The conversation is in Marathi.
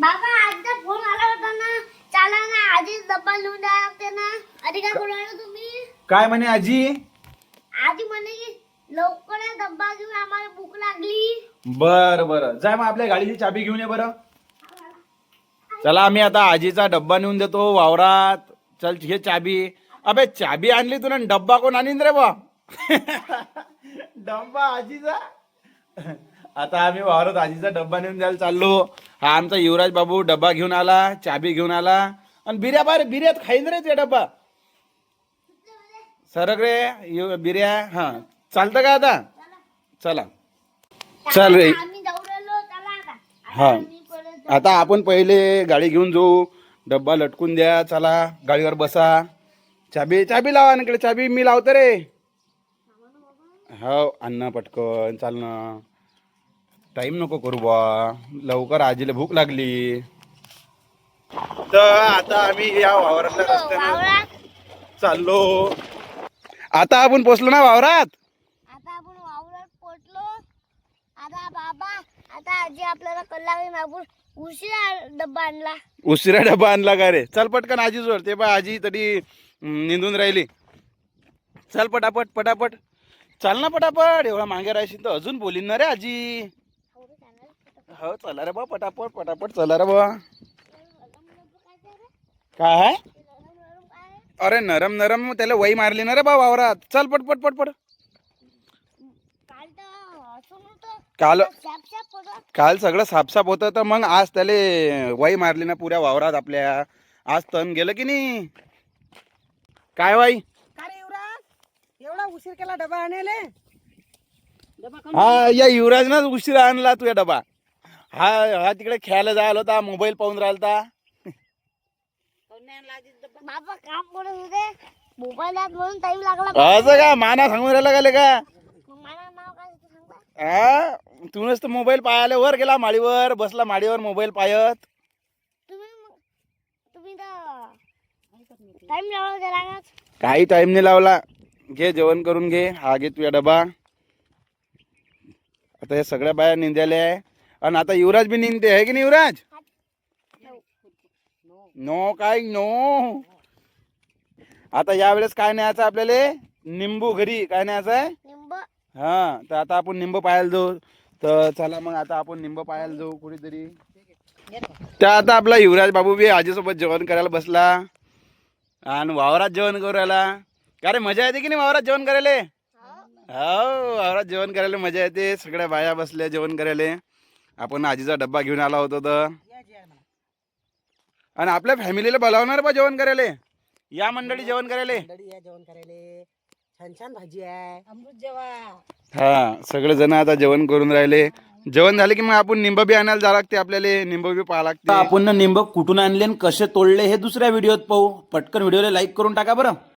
बाबा आजचा फोन आला होता ना, चला ना आधीच डब्बा लिहून द्या लागते ना. आधी काय करू राहिले तुम्ही? काय म्हणे आजी? आधी म्हणे की लवकर या डब्बा घेऊन, आम्हाला भूक लागली. बर बर, जाय मग आपल्या गाडीची चाबी घेऊन ये बरं. चला आम्ही आता आजीचा डब्बा नेऊन देतो वावरात. चल घे चाबी. अबे चाबी आणली तुला, डब्बा कोण आणीन रे बा? डब्बा आजीचा. आता आम्ही वावरात आजीचा डब्बा नेऊन द्यायला चाललो. हा आमचा युवराज बाबू डब्बा घेऊन आला, चाबी घेऊन आला. आणि बिर्या बाहेर बिर्यात खाईन रे ते डब्बा. सरक रे बिर्या. हा चालतं का आता? चला चल रे. आम्ही जाऊ राहिलो, चला आता. हा आम्ही परत आता आपण पहिले गाडी घेऊन जाऊ. डब्बा लटकून द्या. चला गाडीवर बसा. चाबी चाबी लावा इकडे. चाबी मी लावतो रे. हो अन्न पटकन चालणं. टाइम नको करू बा, लवकर आजीला भूक लागली. तर आता आम्ही या वावरातल्या रस्त्याने वावरात. चाललो. आता आपण पोचलो ना वावरात. आता आपण वावरात पोहोचलो. आता बाबा, आता आजी आपल्याला कल्लावी मागून उशिरा डब्बा आणला. उशिरा डबा आणला का रे? चल पटकन आजी जोड. ते बा आजी तरी निंदून राहिली. चल पटापट पटापट. चाल ना पटापट. एवढा मागे राहशील तर अजून बोलीन ना रे आजी. हो चला रे बा पटापट पटापट चला रे बा. काय आहे? अरे नरम नरम त्याला वही मारली ना रे बा वावरात. चल पटपट पटपट. काल तर असं नव्हतं. काल साफ होतं. काल सगळं साफसाफ होतं तर मग आज त्याले वही मारली ना पुऱ्या वावरात आपल्या. आज तण गेलं की नाही. काय वाई? का रे युवराज, एवढा उशीर केला डबा आणायले? हा या युवराजनंच उशिरा आणला तुझ्या डबा. हा हा तिकडे खेळायला जायला होता, मोबाईल पाहून राहिला. बाबा काम करत होते मोबाईलात, म्हणून टाइम लागला. असं का माना सांगून राहिला का का? मग मला नाव काय ते सांगा. हा तूनच तर मोबाईल पाहायला वर गेला, माडीवर बसला, माडीवर मोबाईल पाहत. तुम्ही तर टाइम लावला त्याला. काही टाइम नाही लावला. घे जेवण करून घे. हा घे तुझ्या डबा. आता हे सगळ्या बाया निंद्याले आहे. आणि आता युवराज बी निंदते आहे की नाही युवराज? नो काय नो. आता यावेळेस काय न्यायचं आपल्याला? निंबू घरी. काय न्यायचं आहे? निंब. हा तर आता आपण निंब पाहायला जाऊ. तर चला मग आता आपण निंब पाहायला जाऊ कुठेतरी. त्या आता आपला युवराज बाबू बी आजीसोबत जेवण करायला बसला. आणि वावरात जेवण करू राहिला. का रे मजा येते की नाही वावरात जेवण करायला? हो वावरात जेवण करायला मजा येते. सगळ्या बाया बसल्या जेवण करायला. आपण आजीचा डब्बा घेऊन आला होतो तर. आणि आपल्या फॅमिलीला बोलावणार बा जेवण करायला. या मंडळी जेवण करायला. या जेवण करायले. छान छान भाजी आहे, अमृत जेवा. हा सगळे जण आता जेवण करून राहिले. जेवण झाले की मग आपण निंब बी आणायला जावं लागते आपल्याला. निंब बी पाहा लागते. आपण निंब कुठून आणले आणि कसे तोडले हे दुसऱ्या व्हिडिओत पाहू. पटकन व्हिडिओला लाईक करून टाका बरं.